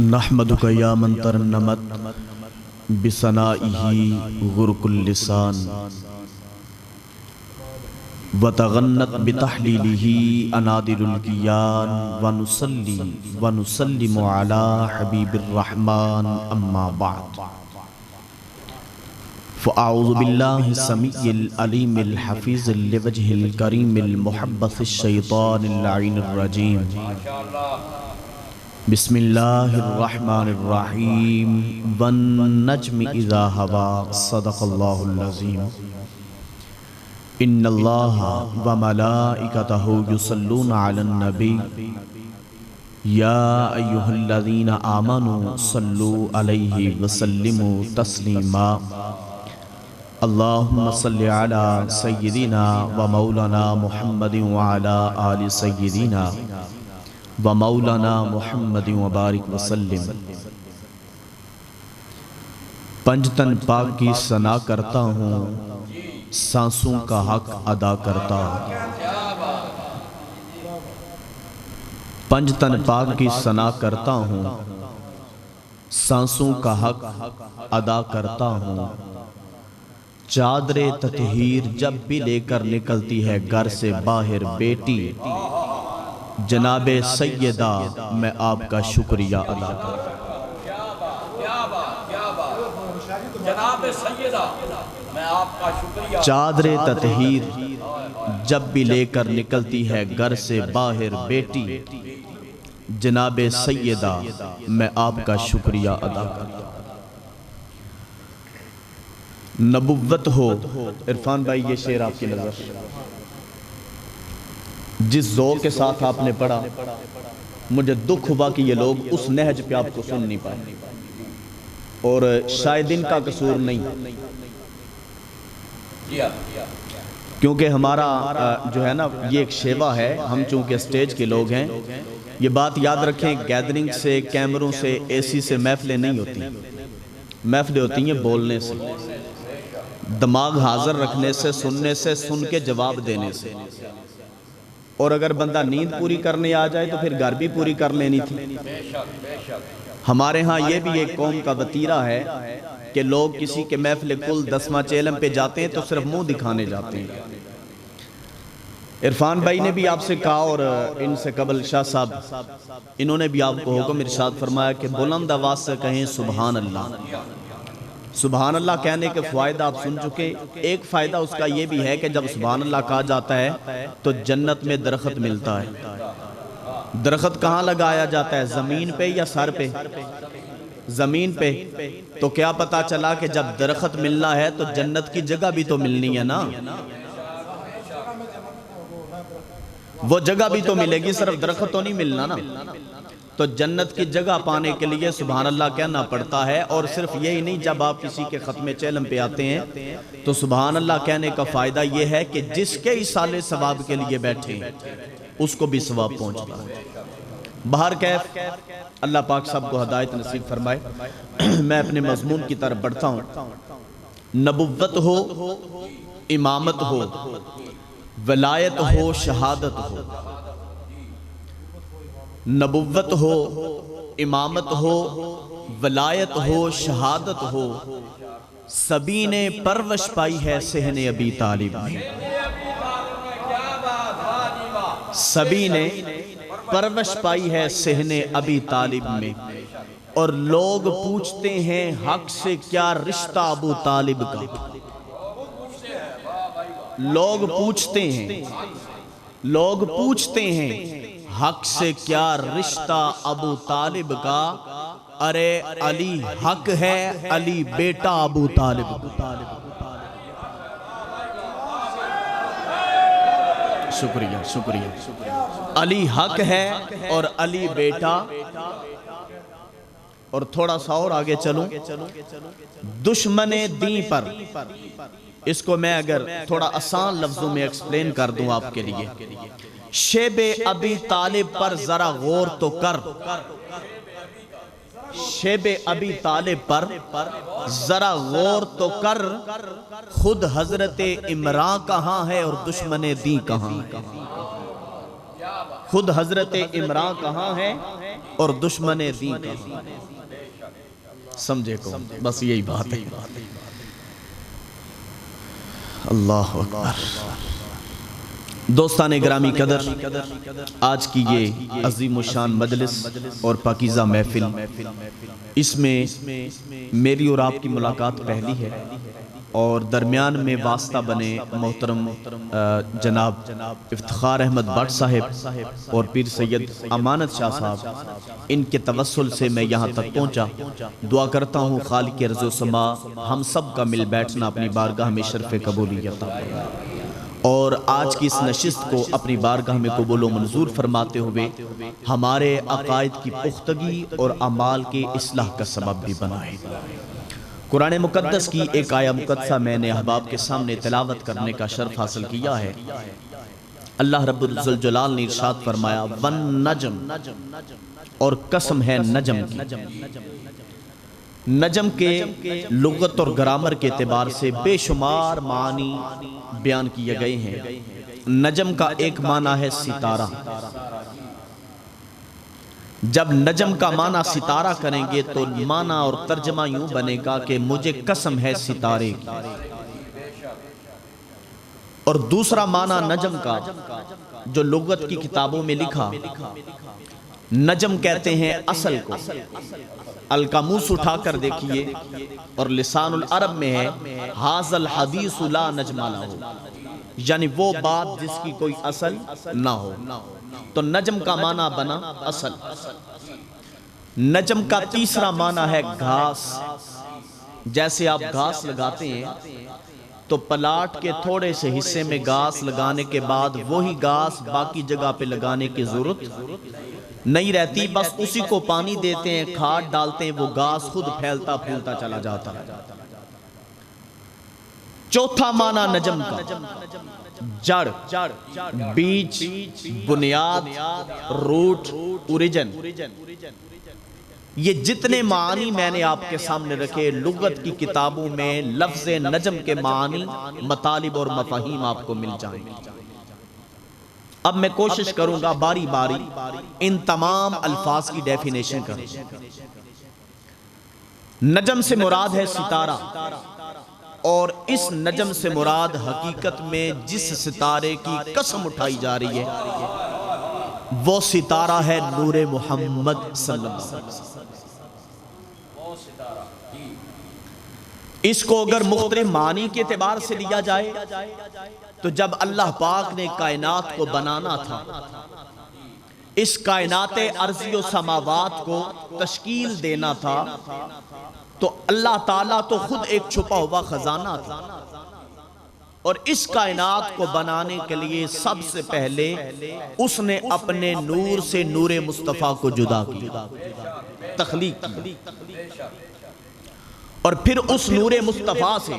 नहमदुका या मन तरन्नमत बिसनाइही गुरकुल लिसान व तगन्नत बितहलीलिही अनादिरुल कियान व नुसल्लिमु अला हबीबिर रहमान अम्मा बाद फ़अऊज़ु बिल्लाहि समीइल अलीमिल हफ़ीज़िल लिवजहिल करीमिल मुहब्बसिश शैतानिल लईनिर रजीम बिस्मिल्लाहिर्रहमानिर्रहीम वन नज्मि इज़ा हवा सदक़ल्लाहुल अज़ीम इन्नल्लाहा व मलाइकतहु युसल्लूना अलन नबी या अय्युहल्लज़ीना आमनू सल्लू अलैहि व सल्लिमू तस्लीमा अल्लाहुम्मा सल्लि अला सय्यिदिना व मौलाना मुहम्मदिन व अला आलि सय्यिदिना व मौलाना मुहम्मदिन व बारिक वसल्लिम। पंजतन पाक की सना करता हूँ, सांसों का हक अदा करता हूँ। पंजतन पाक की सना करता हूँ, सांसों का हक अदा करता हूँ। चादरे ततहीर जब भी लेकर निकलती है घर से बाहर बेटी, जनाबे सैयदा मैं आपका शुक्रिया अदा करता हूँ। चादरे ततहीर जब भी लेकर निकलती है घर से बाहर बेटी, जनाबे सैयदा मैं आपका शुक्रिया अदा करता हूँ। नबुव्वत हो, इरफान भाई ये शेर आपकी नजर, जिस ज़ौक़ के साथ आपने पढ़ा मुझे दुख हुआ कि ये लोग उस नहज पे आपको सुन नहीं पाए, और शायद इनका कसूर नहीं, क्योंकि हमारा जो है ना ये एक सेवा है। हम चूंकि स्टेज के लोग हैं, ये बात याद रखें, गैदरिंग से, कैमरों से, एसी से महफिलें नहीं होती। महफिलें होती हैं बोलने से, दिमाग हाजिर रखने से, सुनने से, सुन के जवाब देने से। और अगर बंदा नींद पूरी करने आ जाए तो फिर घर भी पूरी कर लेनी थी। हमारे यहाँ ये भी एक कौम का वतीरा है कि लोग किसी के महफिल कुल 10वां चेलम पे जाते हैं तो सिर्फ मुंह दिखाने जाते हैं। इरफान भाई ने भी आपसे कहा, और इनसे कबल शाह साहब, इन्होंने भी आपको हुक्म इरशाद फरमाया कि बुलंद आवाज से कहें सुबहान अल्लाह। सुबहान अल्लाह कहने के फ़ायदा आप सुन चुके। एक फ़ायदा उसका ये भी है कि जब सुबहान अल्लाह कहा जाता है तो जन्नत में दरख्त मिलता है। दरख्त कहाँ लगाया जाता है, ज़मीन पे या सर पे? ज़मीन पे। तो क्या पता चला कि जब दरख्त मिलना है तो जन्नत की जगह भी तो मिलनी है ना, वो जगह भी तो मिलेगी, सिर्फ दरख्त तो नहीं मिलना ना। तो जन्नत की जगह पाने के लिए सुभान अल्लाह कहना पड़ता है। और सिर्फ यही नहीं, जब आप किसी के ख़त्मे चेलम पे आते हैं तो सुभान अल्लाह कहने का फ़ायदा ये है कि जिसके इसाले सवाब के लिए बैठे उसको भी सवाब पहुँचता है। बाहर कैफ अल्लाह पाक सबको हदायत नसीब फरमाए। मैं अपने मजमून की तरफ बढ़ता हूँ। नबुव्वत हो, इमामत हो, वलायत हो, शहादत हो। नबुव्वत हो, इमामत हो, वलायत हो, शहादत हो, सभी ने परवश पाई है सहने अबी तालिब में। सभी ने परवश पाई है सहने अबी तालिब में। और लोग पूछते हैं हक से क्या रिश्ता अबू तालिब का। लोग पूछते हैं हक से क्या रिश्ता अबू तालिब का। अरे अली हक है, अली बेटा अबू तालिब। शुक्रिया शुक्रिया। अली हक है और अली बेटा। और थोड़ा सा और आगे चलूं, दुश्मने दी पर, इसको मैं अगर थोड़ा आसान लफ्जों में एक्सप्लेन कर दूं आपके लिए, शेबे अबी तालिब पर जरा गौर तो कर। शेबे अबी तालिब पर जरा गौर तो कर। खुद हजरते इमरान कहाँ है और दुश्मने दी कहाँ है। खुद हजरते इमरान कहाँ है और दुश्मन दीन कहाँ। समझे को, बस यही बात है। अल्लाह अकबर। दोस्तान ग्रामी कदर, आज की ये अजीम शान मजलिस और पाकीज़ा महफिल, इसमें मेरी और आपकी मुलाकात पहली है और दरमियान में वास्ता बने मोहतरम जनाब इफ्तिखार अहमद भट्ट साहिब और पीर सैयद अमानत शाह साहब, इनके तवस्सुल से मैं यहाँ तक पहुँचा। दुआ करता हूँ खालिक रज़ो समा हम सब का मिल बैठना अपनी बारगाह में शर्फ़ कबूलियत और आज की इस नशिस्त को अपनी बारगाह में कबूल व मंजूर फरमाते हुए हमारे अकायद की पुख्तगी और अमाल के इस्लाह का सबब भी बनाए। कुरान मुकद्दस की एक आया मुकद्दसा मैंने अहबाब के सामने तिलावत करने का शर्फ हासिल किया है। अल्लाह रब्बुल ज़ुल जलाल ने इरशाद फरमाया, वन नजम, और कसम है नजम की। नजम के लुगत और ग्रामर के एतबार से बेशुमार मानी बयान किए गए हैं। नजम का एक माना है सितारा। जब नजम का माना सितारा करेंगे तो माना और तर्जमा यूं बनेगा कि मुझे कसम है सितारे की। और दूसरा माना नजम का जो लुगत की किताबों में लिखा, नजम कहते हैं असल को। अल का मुंह उठाकर देखिए और लिसानुल अरब में है हाज़ल हदीसु ला नजमा लहू, यानी वो बात जिसकी कोई असल ना हो। तो नजम का माना बना असल। नजम का तीसरा माना है घास। जैसे आप घास लगाते हैं तो प्लाट के थोड़े से हिस्से में घास लगाने के बाद वही घास बाकी जगह पे लगाने की जरूरत नहीं रहती, बस उसी को पानी देते हैं, खाद डालते हैं, वो घास खुद फैलता फूलता चला जाता है। चौथा माना नजम का जड़, बीज, बुनियाद, रूट, ओरिजिन। ये जितने मानी मैंने आपके सामने रखे लुगत की किताबों में लफ्ज़ नजम के मानी, मतालिब और मफाहीम आपको मिल जाएंगे। अब मैं कोशिश करूंगा बारी बारी इन तमाम अल्फाज की डेफिनेशन करूं। नजम से मुराद है सितारा, और इस नजम से मुराद हकीकत में जिस सितारे की कसम उठाई जा रही है वो सितारा है नूरे मोहम्मद सल्लल्लाहु अलैहि वसल्लम। इसको अगर मुख्तलिफ मानी के एतबार से लिया जाए तो जब अल्लाह पाक ने कायनात को बनाना था, इस कायनात अर्ज़ी व समावात को तश्कील देना था, तो अल्लाह ताला तो खुद एक छुपा हुआ खजाना था। और इस कायनात को बनाने के लिए सबसे पहले उसने अपने नूर से नूरे मुस्तफ़ा को जुदा किया, तख्लीक की। और फिर उस नूरे मुस्तफ़ा से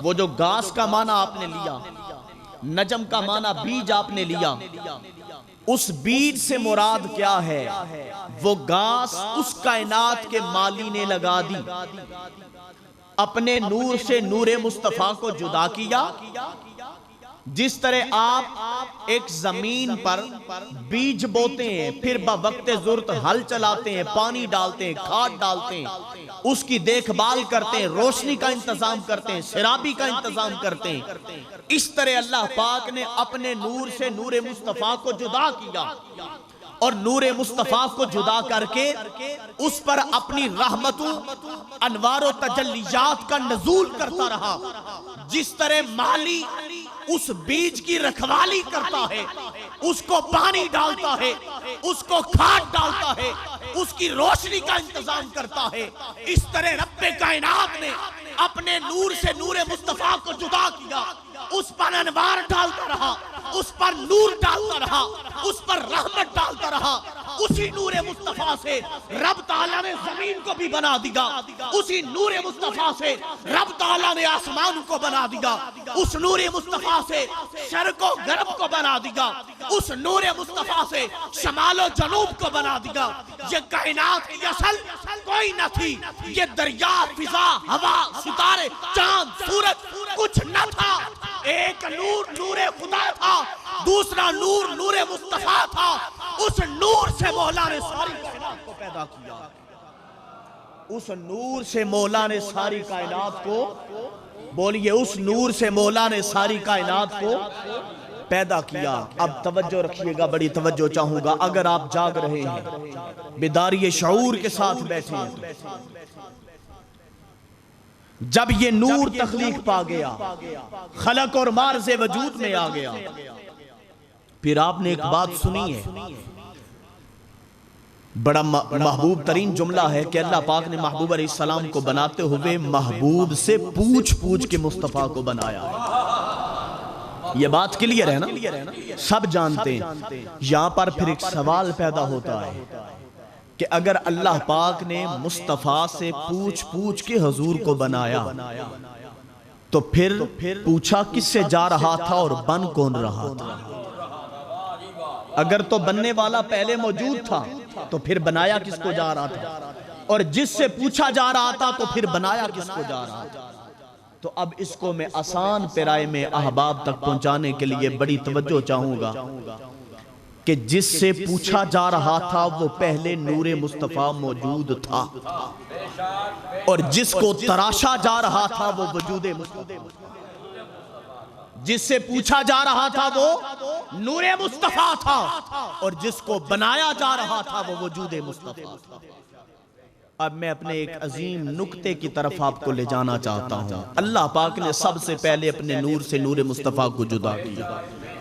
वो जो घास का माना आपने लिया, नजम का माना बीज आपने लिया, उस बीज से मुराद क्या है? वो घास उस कायनात के माली ने लगा दी, अपने नूर से नूरे मुस्तफ़ा को जुदा किया। जिस तरह आप एक जमीन पर बीज बोते हैं, फिर बवक्त ज़रूरत हल चलाते हैं, पानी डालते हैं, खाद डालते हैं, उसकी देखभाल करते हैं, रोशनी का इंतजाम करते हैं, शराबी का इंतजाम करते हैं, इस तरह अल्लाह पाक ने अपने नूर से नूरे मुस्तफ़ा को जुदा किया और नूरे मुस्तफ़ा को जुदा करके उस पर अपनी रहमतों, अनवारो तजल्लियात का नज़ूल करता रहा। जिस तरह माली उस बीज की रखवाली करता है, उसको पानी डालता है, उसको खाद डालता है, उसकी रोशनी का इंतजाम करता है, इस तरह रब्बे कायनात ने अपने नूर से नूरे मुस्तफ़ा को जुदा किया, उस पर अनवार डालता रहा, उस पर नूर डालता रहा, उस पर रहमत डालता रहा। उसी नूरे मुस्तफ़ा से रब ताला ने जमीन को भी बना दिया, उसी नूरे मुस्तफ़ा से रब ताला ने आसमान को बना दिया, उस नूरे मुस्तफ़ा से शर्क़ व गर्ब को बना दिया, उस नूरे मुस्तफ़ा से शमाल व जनूब को बना दिया। ये कायनात की असल कोई न थी, ये दरिया, फिजा, हवा, सितारे, चांद, सूरज कुछ न था। एक नूर नूरे खुदा था, दूसरा नूर नूरे मुस्तफ़ा था। उस नूर से मौला ने सारी कायनात पैदा किया। उस नूर से मौला ने सारी कायनात को, बोलिए, उस नूर से मौला ने सारी कायनात को पैदा किया। अब तवज्जो रखिएगा, बड़ी तवज्जो चाहूंगा। अगर आप जाग रहे हैं, बेदारी शऊर के साथ बैठे हैं, जब ये नूर तख्लीक पा गया, खलक और मार्ज़े वजूद में आ गया, फिर आपने एक बात सुनी है, बड़ा महबूब तरीन जुमला है कि अल्लाह पाक ने महबूब अलैहिस्सलाम को बनाते हुए महबूब से पूछ पूछ के मुस्तफ़ा को बनाया है। ये बात क्लियर है ना, सब जानते हैं। यहां पर फिर एक सवाल पैदा होता है कि अगर अल्लाह पाक ने मुस्तफ़ा से पूछ पूछ के हुजूर को बनाया, तो फिर पूछा किससे जा रहा था और बन कौन रहा था? अगर तो बनने वाला पहले मौजूद था, तो फिर बनाया किसको जा रहा था? और जिससे पूछा जा रहा था, तो फिर बनाया किसको जा रहा था? तो अब इसको मैं आसान पिराए में अहबाब तक पहुंचाने के लिए बड़ी तवज्जो चाहूंगा कि जिससे पूछा जा रहा था वो पहले नूरे मुस्तफ़ा मौजूद था, और जिसको तराशा जा रहा था वो वजूदे मुस्तफ़ा। जिससे पूछा जा रहा था वो नूरे मुस्तफ़ा था, और जिसको बनाया जा रहा था वो वजूदे मुस्तफ़ा था। अब मैं अपने एक अजीम नुक्ते की तरफ आपको ले जाना चाहता हूं। अल्लाह पाक ने सबसे पहले अपने नूर से नूरे मुस्तफ़ा को जुदा किया।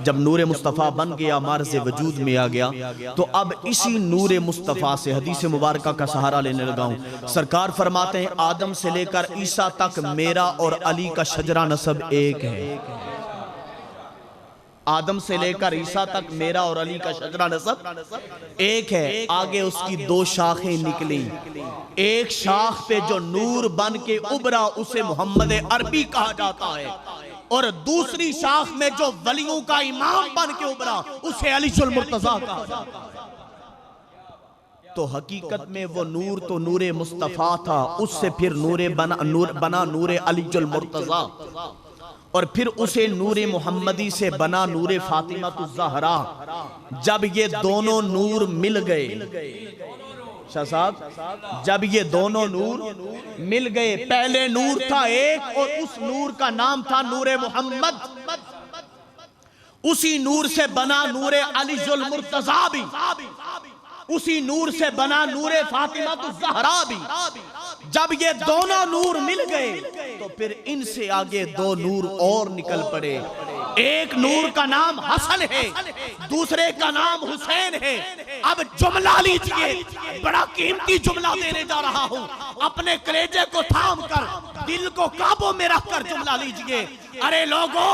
जब नूरे मुस्तफ़ा बन गया, मार्ज़े वजूद में आ गया, तो अब इसी नूरे मुस्तफ़ा से हदीस मुबारका का सहारा लेने लगा हूं। सरकार फरमाते हैं, आदम से लेकर ईसा तक मेरा और अली का शजरा नसब एक है। आदम से लेकर ईसा तक मेरा और अली का शजरा नसब एक है। आगे उसकी दो शाखें निकली। एक शाख पे जो नूर बन के उभरा उसे मोहम्मद अरबी कहा जाता है, और दूसरी शाख में जो वलियों का इमाम बन के उभरा उसे अलीजुल मुर्तजा कहा जाता है। तो हकीकत में वो नूर तो नूरे मुस्तफ़ा था, उससे फिर नूरे बना नूरे अलीजुल मुर्तजा, और फिर उसे नूरे मोहम्मदी से बना नूरे फातिमा ज़हरा। जब ये दोनों नूर मिल गए, शाह साहब, जब ये दोनों नूर मिल गए, पहले नूर था एक और उस नूर का नाम था नूरे मोहम्मद। उसी नूर से बना नूरे अलीजुल मुर्तजा भी, उसी नूर से बना नूरे फातिमा ज़हरा भी। जब ये दोनों नूर मिल गए, तो फिर इनसे आगे दो नूर और निकल पड़े। एक नूर का नाम हसन है, दूसरे का नाम हुसैन है। अब जुमला लीजिए, बड़ा कीमती जुमला देने जा रहा हूं। अपने कलेजे को थाम कर, दिल को काबू में रखकर जुमला लीजिए। अरे लोगों,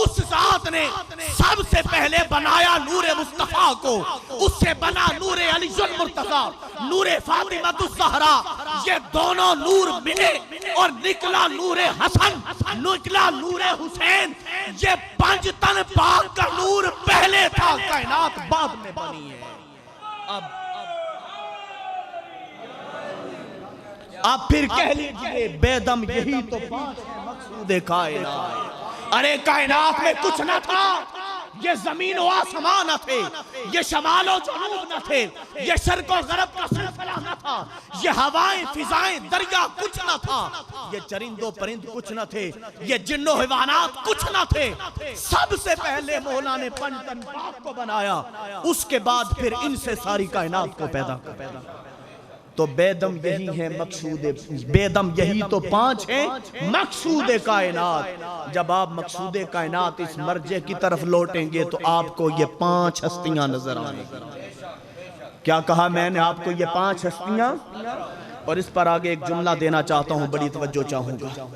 उस जात ने सबसे पहले बनाया नूरे मुस्तफ़ा को, उससे बना नूरे अलीजुल मुर्तज़ा, नूरे फातिमा ज़हरा। ये दोनों नूर मिले और निकला नूरे हसन, निकला नूरे हुसैन। ये पंजतन पाक का नूर पहले था, कायनात बाद में बनी है। अब फिर कह लीजिए, बेदम यही तो पांच मकसूदे कायनात। अरे कायनात में कुछ न था, ये जमीन व आसमान न थे, ये शमाल व जनूब न थे, ये शर्क व गरब का सिलसिला न था, ये हवाएं फिजाएं दरिया कुछ न था, ये चरिंदो परिंद कुछ न थे, ये जिन्नो हैवानात कुछ न थे। सबसे पहले मौला ने पंजतन पाक को बनाया, उसके बाद फिर इनसे सारी कायनात को पैदा किया। तो बेदम यही है मकसूदे, बेदम यही तो पांच हैं मकसूदे कायनात। जब आप मकसूदे कायनात इस मर्जे की तरफ लौटेंगे तो आपको ये पांच हस्तियां नजर आएंगी। क्या कहा मैंने आपको? ये पांच हस्तियां। और इस पर आगे एक जुमला देना चाहता हूं, बड़ी तवज्जो चाहूंगा।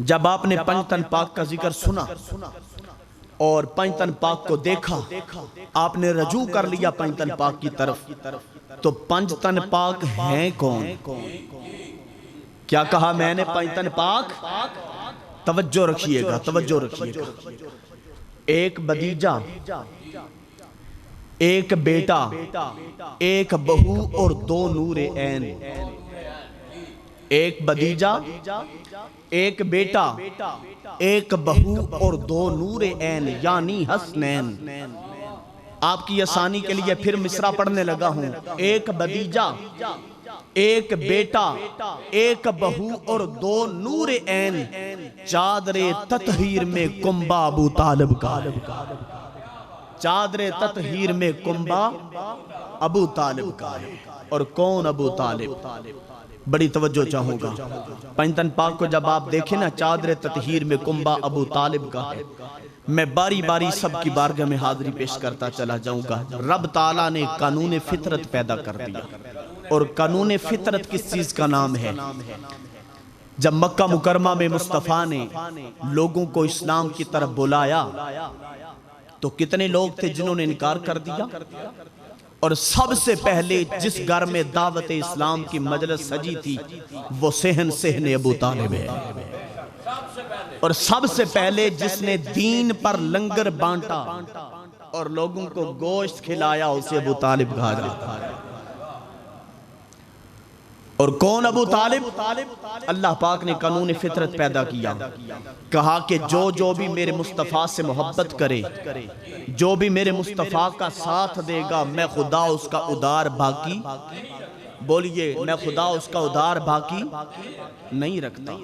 जब आपने पंजतन पाक का जिक्र सुना और पंजतन पाक को देखा, आपने रजू कर लिया पंजतन पाक की तरफ, तो पंजतन पाक हैं कौन? क्या कहा मैंने? पंजतन पाक। तवज्जो रखिएगा, तवज्जो रखिएगा। एक भतीजा, एक बेटा, एक बहू और दो नूरे ऐन। एक भतीजा, एक बेटा, एक बहू और दो नूरे ऐन, यानी हसनैन। आपकी आसानी के लिए फिर मिसरा पढ़ने लगा हूं। एक भतीजा, एक बेटा, एक बहू और दो नूर ऐन, चादरे ततहीर में कुंबा अबू तालिब का। चादरे ततहीर में कुंबा अबू तालिब का। और कौन अबू तालिब? बड़ी तवज्जो चाहूंगा। पंजतन पाक को जब आप देखें ना, चादरे ततहीर में कुंबा अबू तालिब का है। मैं बारी बारी सबकी बारगाह में हाजिरी पेश करता चला जाऊंगा। रब ताला ने कानून फितरत पैदा कर दिया। और कानून फितरत किस चीज का नाम है? जब मक्का मुकरमा में मुस्तफ़ा ने लोगों को इस्लाम की तरफ बुलाया तो कितने लोग थे जिन्होंने इनकार कर दिया। और सबसे पहले जिस घर में दावत इस्लाम की मजलिस सजी थी वो सहन अबू तालिब है। और सबसे पहले जिसने दीन पर लंगर बांटा और लोगों को गोश्त खिलाया उसे अबू तालिब कहा जाता है। और कौन अबू तालिब? अल्लाह पाक ने कानून फितरत पैदा किया। कहा कि जो भी मेरे मुस्तफ़ा से मोहब्बत करे, जो भी मेरे मुस्तफ़ा का साथ देगा, मैं खुदा उसका उदार बाकी, बोलिए, मैं खुदा उसका उदार बाकी नहीं रखता।